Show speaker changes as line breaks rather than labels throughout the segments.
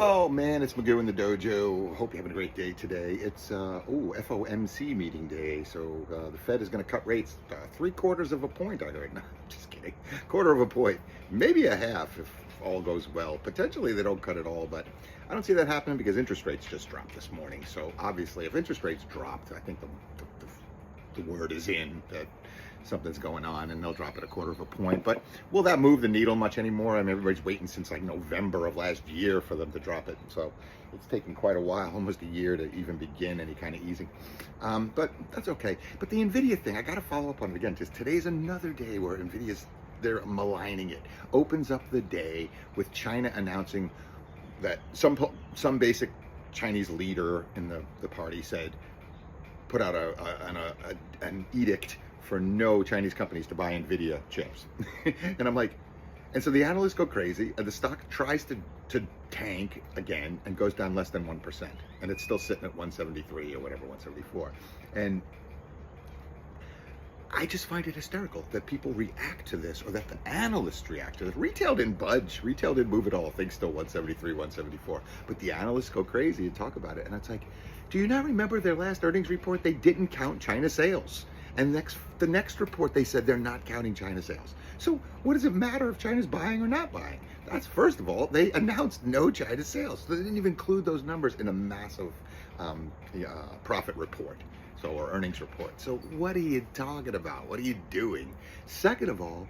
Oh man, it's Magoo in the dojo. Hope you're having a great day today. It's FOMC meeting day, so the Fed is going to cut rates 3/4 of a point. I heard. No, I'm just kidding. Quarter of a point, maybe a half if all goes well. Potentially they don't cut it all, but I don't see that happening because interest rates just dropped this morning. So obviously, if interest rates dropped, I think the word is in that something's going on and they'll drop it 1/4 of a point. But will that move the needle much anymore? I mean, everybody's waiting since like November of last year for them to drop it. So it's taken quite a while, almost a year, to even begin any kind of easing. But that's okay. But the Nvidia thing, I got to follow up on it again, because today's another day where they're maligning it. Opens up the day with China announcing that some basic Chinese leader in the party put out an edict for no Chinese companies to buy Nvidia chips. And I'm like, and so the analysts go crazy, and the stock tries to tank again and goes down less than 1%. And it's still sitting at 173 or whatever, 174. And I just find it hysterical that people react to this, or that the analysts react to this. Retail didn't budge. Retail didn't move at all. Things still 173, 174. But the analysts go crazy and talk about it. And it's like, do you not remember their last earnings report? They didn't count China sales. And the next report, they said they're not counting China sales. So what does it matter if China's buying or not buying? That's, first of all, they announced no China sales. So they didn't even include those numbers in a massive profit report. Or earnings report. So what are you talking about? What are you doing? Second of all,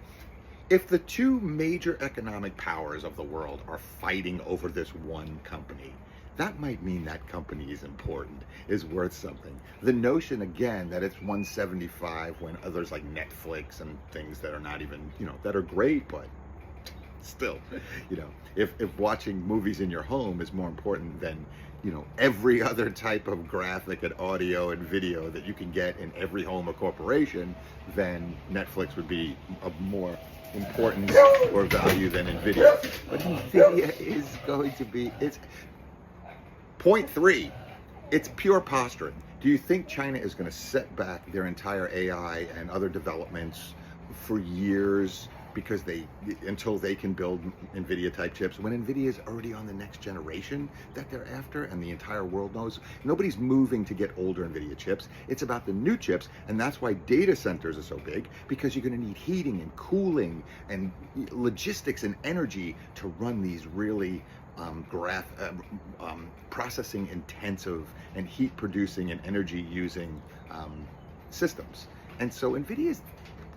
if the two major economic powers of the world are fighting over this one company, that might mean that company is important, is worth something. The notion, again, that it's 175 when others like Netflix and things that are not even, that are great, but still, if watching movies in your home is more important than, every other type of graphic and audio and video that you can get in every home or corporation, then Netflix would be of more importance or value than Nvidia. But Nvidia is going to be, it's point three. It's pure posturing. Do you think China is going to set back their entire AI and other developments for years until they can build Nvidia type chips, when Nvidia is already on the next generation that they're after, and the entire world knows nobody's moving to get older Nvidia chips? It's about the new chips, and that's why data centers are so big, because you're going to need heating and cooling and logistics and energy to run these really processing intensive and heat producing and energy using systems. And so Nvidia is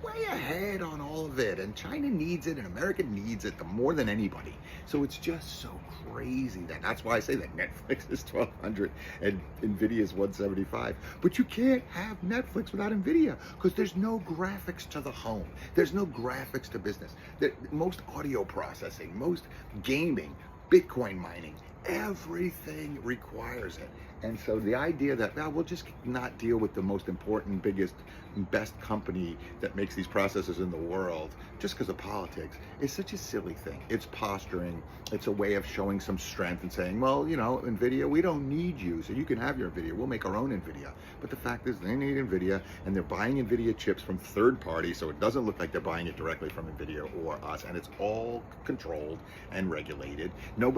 way ahead on all of it, and China needs it, and America needs it more than anybody. So it's just so crazy that's why I say that Netflix is 1,200 and Nvidia is 175. But you can't have Netflix without Nvidia, because there's no graphics to the home. There's no graphics to business. Most audio processing, most gaming, Bitcoin mining, everything requires it. And so the idea that we'll just not deal with the most important, biggest, best company that makes these processors in the world just because of politics is such a silly thing. It's posturing. It's a way of showing some strength and saying, well, Nvidia, we don't need you, so you can have your Nvidia. We'll make our own Nvidia. But the fact is, they need Nvidia, and they're buying Nvidia chips from third parties, so it doesn't look like they're buying it directly from Nvidia or us, and it's all controlled and regulated. No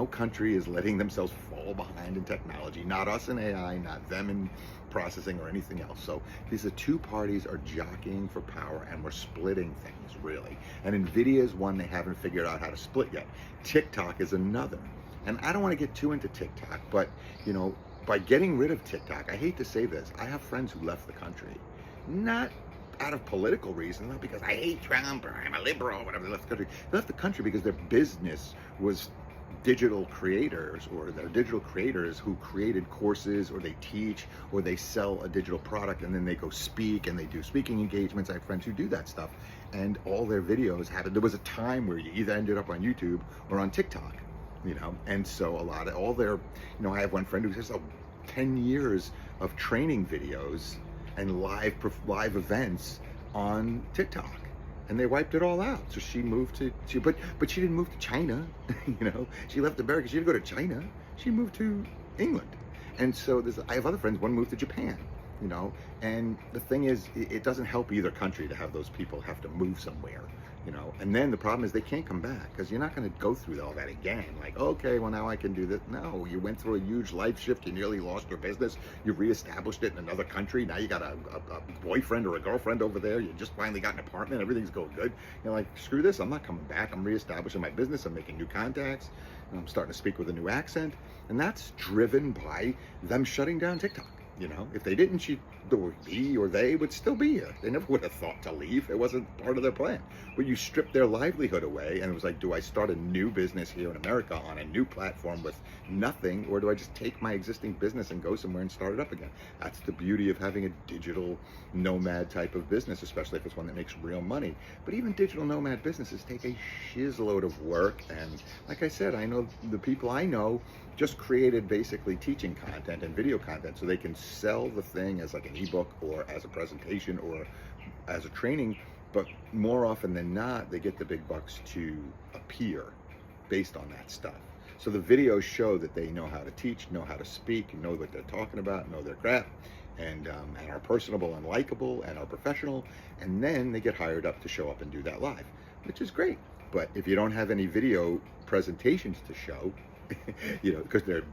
country is letting themselves fall behind in technology. Not us in AI, not them in processing or anything else. So these two parties are jockeying for power, and we're splitting things, really. And Nvidia is one they haven't figured out how to split yet. TikTok is another. And I don't want to get too into TikTok, but by getting rid of TikTok, I hate to say this, I have friends who left the country, not out of political reasons, not because I hate Trump or I'm a liberal or whatever. They left the country. They left the country because their business was digital creators, or they're digital creators who created courses, or they teach, or they sell a digital product, and then they go speak and they do speaking engagements. I have friends who do that stuff, and all their videos there was a time where you either ended up on YouTube or on TikTok, and so I have one friend who says 10 years of training videos and live events on TikTok. And they wiped it all out. So she moved but she didn't move to China. She left America. She didn't go to China. She moved to England. And so I have other friends. One moved to Japan. And the thing is, it doesn't help either country to have those people have to move somewhere. you know. And then the problem is they can't come back, because you're not going to go through all that again. Like, okay, well, now I can do this. No, you went through a huge life shift. You nearly lost your business. You reestablished it in another country. Now you got a boyfriend or a girlfriend over there. You just finally got an apartment. Everything's going good. You're like, screw this. I'm not coming back. I'm reestablishing my business. I'm making new contacts. I'm starting to speak with a new accent. And that's driven by them shutting down TikTok. You know, if they didn't, he or they would still be here. They never would have thought to leave. It wasn't part of their plan. But you stripped their livelihood away, and it was like, do I start a new business here in America on a new platform with nothing, or do I just take my existing business and go somewhere and start it up again? That's the beauty of having a digital nomad type of business, especially if it's one that makes real money. But even digital nomad businesses take a shizload of work, and like I said, I know the people I know just created basically teaching content and video content so they can sell the thing as like an ebook or as a presentation or as a training. But more often than not, they get the big bucks to appear based on that stuff. So the videos show that they know how to teach, know how to speak, know what they're talking about, know their crap, and are personable and likable and are professional. And then they get hired up to show up and do that live, which is great. But if you don't have any video presentations to show, you know, because they're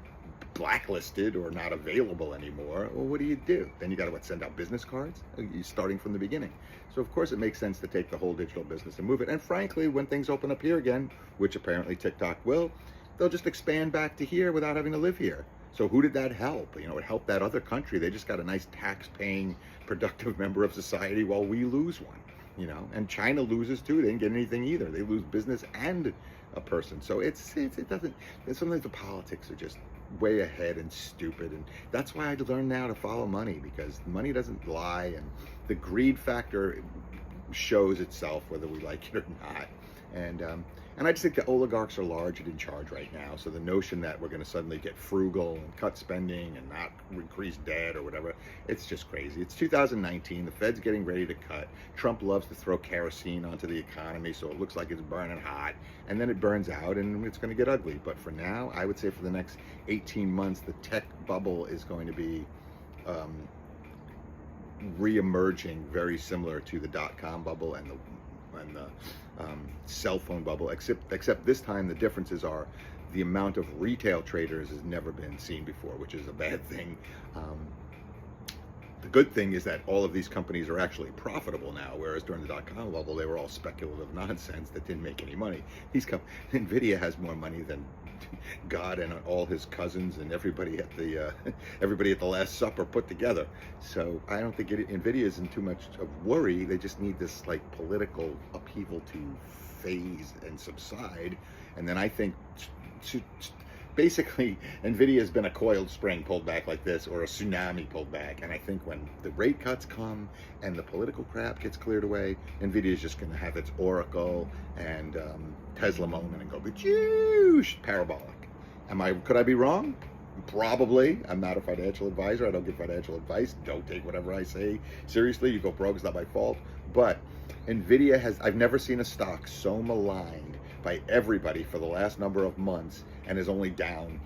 blacklisted or not available anymore, well, what do? Then you got to send out business cards. You're starting from the beginning. So of course it makes sense to take the whole digital business and move it. And frankly, when things open up here again, which apparently TikTok will, they'll just expand back to here without having to live here. So who did that help? You know, it helped that other country. They just got a nice tax-paying, productive member of society while we lose one. You know, and China loses too. They didn't get anything either. They lose business and a person. So it doesn't. Sometimes the politics are just way ahead and stupid, and that's why I learned now to follow money, because money doesn't lie, and the greed factor shows itself whether we like it or not. And I just think the oligarchs are large and in charge right now. So the notion that we're going to suddenly get frugal and cut spending and not increase debt or whatever, it's just crazy. It's 2019. The Fed's getting ready to cut. Trump loves to throw kerosene onto the economy, so it looks like it's burning hot, and then it burns out and it's going to get ugly. But for now, I would say for the next 18 months, the tech bubble is going to be re-emerging, very similar to the dot-com bubble and the cell phone bubble, except this time the differences are the amount of retail traders has never been seen before, which is a bad thing. The good thing is that all of these companies are actually profitable now, whereas during the dot-com bubble they were all speculative nonsense that didn't make any money. Nvidia has more money than God and all his cousins and everybody at the Last Supper put together. So I don't think Nvidia is in too much of worry. They just need this like political upheaval to phase and subside, and then I think basically Nvidia has been a coiled spring pulled back like this, or a tsunami pulled back. And I think when the rate cuts come and the political crap gets cleared away, Nvidia is just going to have its Oracle and Tesla moment and go parabolic. Could I be wrong? Probably. I'm not a financial advisor. I don't give financial advice. Don't take whatever I say seriously. You go broke, it's not my fault. But Nvidia I've never seen a stock so maligned by everybody for the last number of months and is only down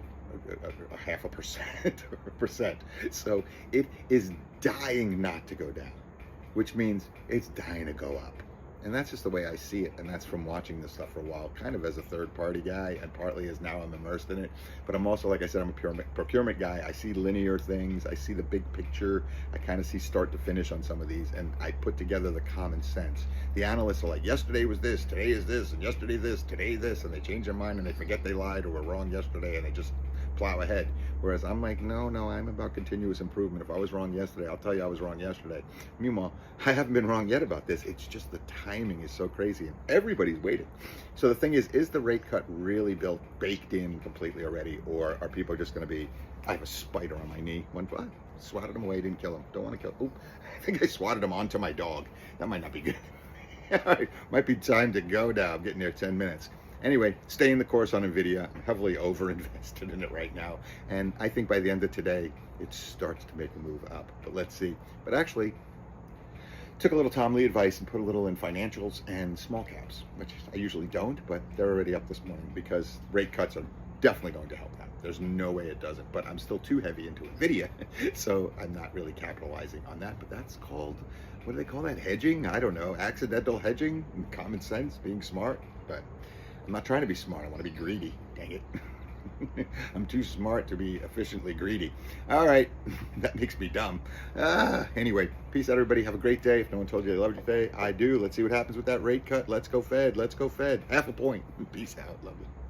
a 0.5%. So it is dying not to go down, which means it's dying to go up. And that's just the way I see it. And that's from watching this stuff for a while, kind of as a third party guy, and partly as now I'm immersed in it. But I'm also, like I said, I'm a procurement guy. I see linear things. I see the big picture. I kind of see start to finish on some of these. And I put together the common sense. The analysts are like, yesterday was this, today is this, and yesterday this, today this. And they change their mind and they forget they lied or were wrong yesterday, and they just plow ahead. Whereas I'm like, no, I'm about continuous improvement. If I was wrong yesterday, I'll tell you I was wrong yesterday. Meanwhile, I haven't been wrong yet about this. It's just the timing is so crazy and everybody's waiting. So the thing is the rate cut really baked in completely already? Or are people just going to be, I have a spider on my knee. Swatted him away, didn't kill him. Don't want to kill him. I think I swatted him onto my dog. That might not be good. Might be time to go now. I'm getting there 10 minutes. Anyway, staying the course on Nvidia. I'm heavily over-invested in it right now. And I think by the end of today, it starts to make a move up. But let's see. But actually, took a little Tom Lee advice and put a little in financials and small caps, which I usually don't, but they're already up this morning because rate cuts are definitely going to help them. There's no way it doesn't, but I'm still too heavy into Nvidia, so I'm not really capitalizing on that. But that's called what do they call that? Hedging? I don't know. Accidental hedging? Common sense, being smart. But I'm not trying to be smart. I want to be greedy. Dang it. I'm too smart to be efficiently greedy. All right. That makes me dumb. Anyway, peace out, everybody. Have a great day. If no one told you they loved you today, I do. Let's see what happens with that rate cut. Let's go Fed. Let's go Fed. Half a point. Peace out. Love you.